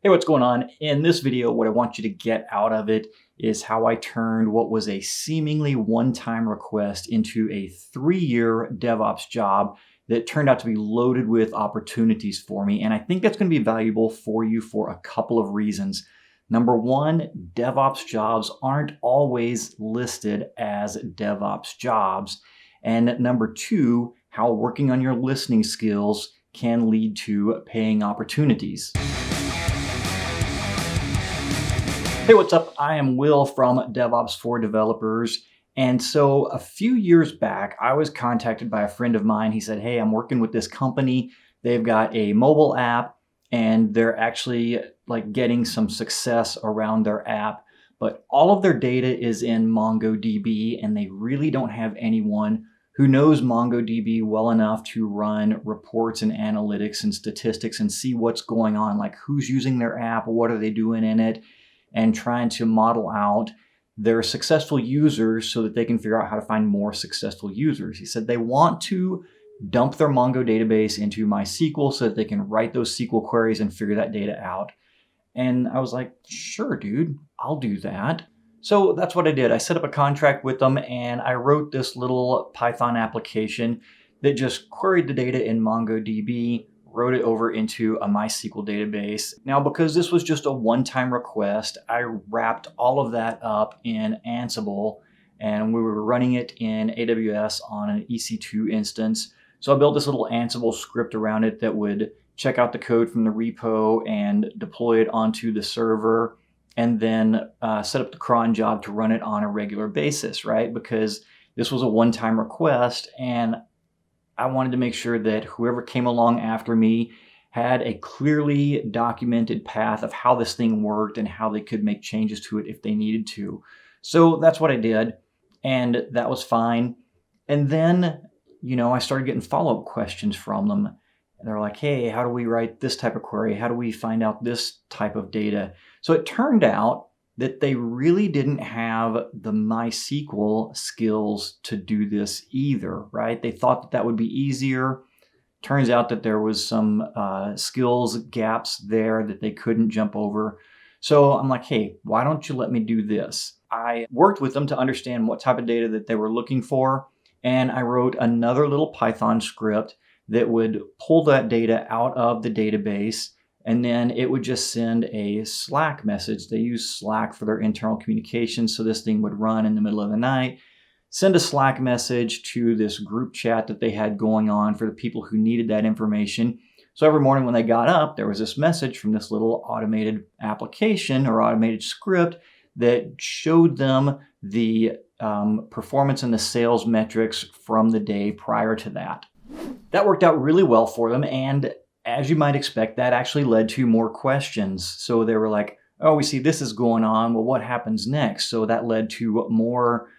Hey, what's going on? In this video, what I want you to get out of it is how I turned what was a seemingly one-time request into a 3-year DevOps job that turned out to be loaded with opportunities for me. And I think that's going to be valuable for you for a couple of reasons. Number one, DevOps jobs aren't always listed as DevOps jobs. And number two, how working on your listening skills can lead to paying opportunities. Hey, what's up? I am Will from DevOps for Developers. And so a few years back, I was contacted by a friend of mine. He said, hey, I'm working with this company. They've got a mobile app and they're actually getting some success around their app. But all of their data is in MongoDB and they really don't have anyone who knows MongoDB well enough to run reports and analytics and statistics and see what's going on, like who's using their app, what are they doing in it, and trying to model out their successful users so that they can figure out how to find more successful users. He said they want to dump their Mongo database into MySQL so that they can write those SQL queries and figure that data out. And I was like, sure, dude, I'll do that. So that's what I did. I set up a contract with them and I wrote this little Python application that just queried the data in MongoDB, wrote it over into a MySQL database. Now, because this was just a one-time request, I wrapped all of that up in Ansible and we were running it in AWS on an EC2 instance. So I built this little Ansible script around it that would check out the code from the repo and deploy it onto the server, and then set up the cron job to run it on a regular basis, right? Because this was a one-time request and I wanted to make sure that whoever came along after me had a clearly documented path of how this thing worked and how they could make changes to it if they needed to. So that's what I did, and that was fine. And then, I started getting follow-up questions from them. And they're like, hey, how do we write this type of query? How do we find out this type of data? So it turned out that they really didn't have the MySQL skills to do this either, right? They thought that that would be easier. Turns out that there was some skills gaps there that they couldn't jump over. So I'm like, hey, why don't you let me do this? I worked with them to understand what type of data that they were looking for. And I wrote another little Python script that would pull that data out of the database, and then it would just send a Slack message. They use Slack for their internal communications, so this thing would run in the middle of the night, send a Slack message to this group chat that they had going on for the people who needed that information. So every morning when they got up, there was this message from this little automated application or automated script that showed them the performance and the sales metrics from the day prior to that. That worked out really well for them, and as you might expect, that actually led to more questions. So they were like, oh, we see this is going on. Well, what happens next? So that led to more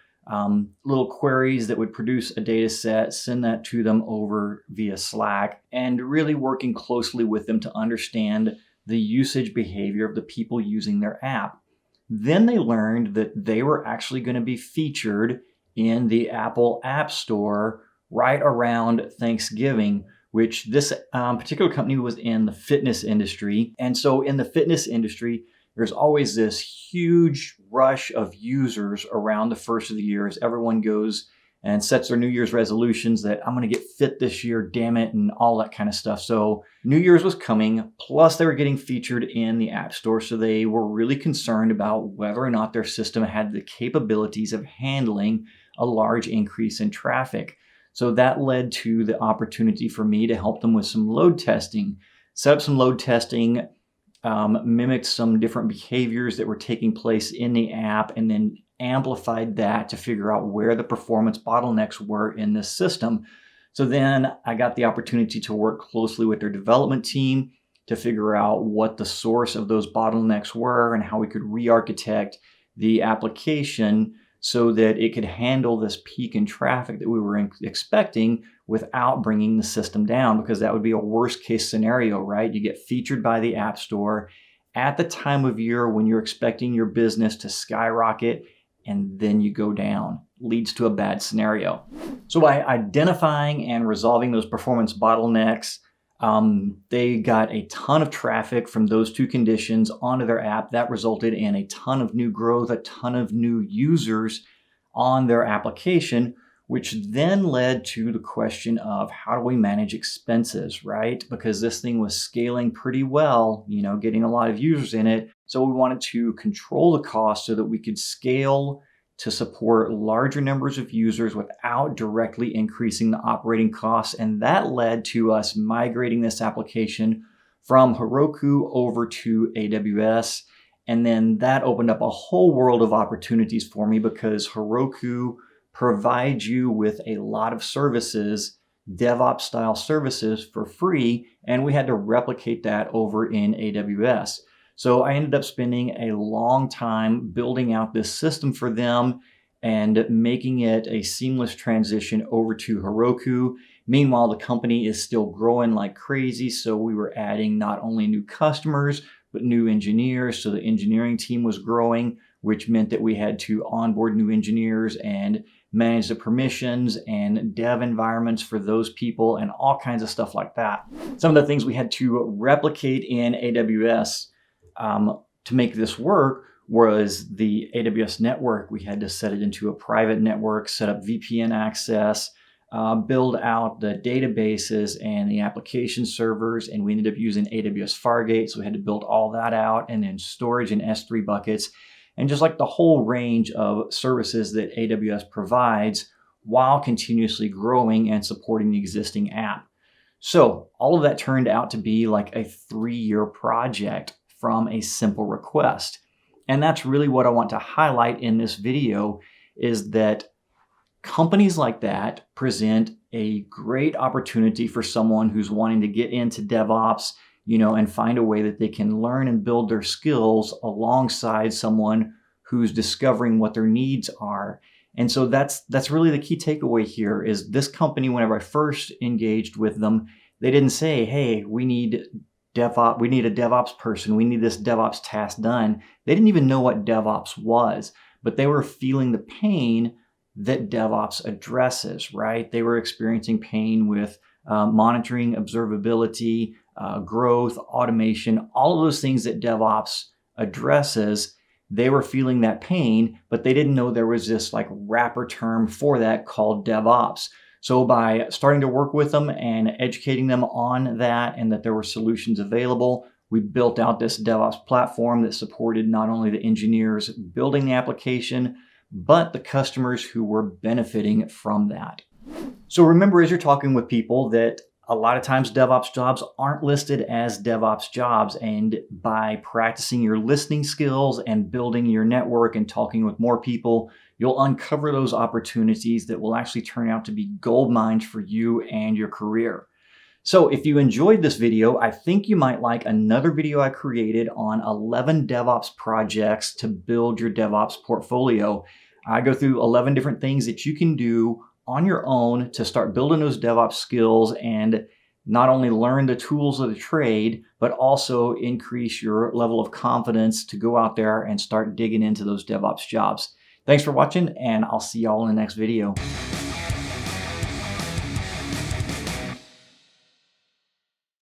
little queries that would produce a data set, send that to them over via Slack, and really working closely with them to understand the usage behavior of the people using their app. Then they learned that they were actually going to be featured in the Apple App Store right around Thanksgiving, which this particular company was in the fitness industry. And so in the fitness industry, there's always this huge rush of users around the first of the year as everyone goes and sets their New Year's resolutions that I'm going to get fit this year, damn it, and all that kind of stuff. So New Year's was coming, plus they were getting featured in the App Store. So they were really concerned about whether or not their system had the capabilities of handling a large increase in traffic. So that led to the opportunity for me to help them with some load testing, set up some load testing, mimicked some different behaviors that were taking place in the app, and then amplified that to figure out where the performance bottlenecks were in this system. So then I got the opportunity to work closely with their development team to figure out what the source of those bottlenecks were and how we could re-architect the application so that it could handle this peak in traffic that we were expecting without bringing the system down, because that would be a worst case scenario, right? You get featured by the App Store at the time of year when you're expecting your business to skyrocket, and then you go down. Leads to a bad scenario. So by identifying and resolving those performance bottlenecks, They got a ton of traffic from those two conditions onto their app. That resulted in a ton of new growth, a ton of new users on their application, which then led to the question of how do we manage expenses, right? Because this thing was scaling pretty well, getting a lot of users in it. So we wanted to control the cost so that we could scale to support larger numbers of users without directly increasing the operating costs. And that led to us migrating this application from Heroku over to AWS. And then that opened up a whole world of opportunities for me because Heroku provides you with a lot of services, DevOps style services for free. And we had to replicate that over in AWS. So I ended up spending a long time building out this system for them and making it a seamless transition over to Heroku. Meanwhile, the company is still growing like crazy. So we were adding not only new customers, but new engineers. So the engineering team was growing, which meant that we had to onboard new engineers and manage the permissions and dev environments for those people and all kinds of stuff like that. Some of the things we had to replicate in AWS to make this work was the AWS network. We had to set it into a private network, set up VPN access, build out the databases and the application servers, and we ended up using AWS Fargate, so we had to build all that out, and then storage in S3 buckets, and just like the whole range of services that AWS provides while continuously growing and supporting the existing app. So all of that turned out to be like a 3-year project from a simple request. And that's really what I want to highlight in this video, is that companies like that present a great opportunity for someone who's wanting to get into DevOps, and find a way that they can learn and build their skills alongside someone who's discovering what their needs are. And so that's really the key takeaway here is this company, whenever I first engaged with them, they didn't say, hey, we need a DevOps person. We need this DevOps task done. They didn't even know what DevOps was, but they were feeling the pain that DevOps addresses, right? They were experiencing pain with monitoring, observability, growth, automation, all of those things that DevOps addresses. They were feeling that pain, but they didn't know there was this like wrapper term for that called DevOps. So by starting to work with them and educating them on that and that there were solutions available, we built out this DevOps platform that supported not only the engineers building the application, but the customers who were benefiting from that. So remember, as you're talking with people, that a lot of times DevOps jobs aren't listed as DevOps jobs. And by practicing your listening skills and building your network and talking with more people, you'll uncover those opportunities that will actually turn out to be gold mines for you and your career. So if you enjoyed this video, I think you might like another video I created on 11 DevOps projects to build your DevOps portfolio. I go through 11 different things that you can do on your own to start building those DevOps skills and not only learn the tools of the trade, but also increase your level of confidence to go out there and start digging into those DevOps jobs. Thanks for watching, and I'll see y'all in the next video.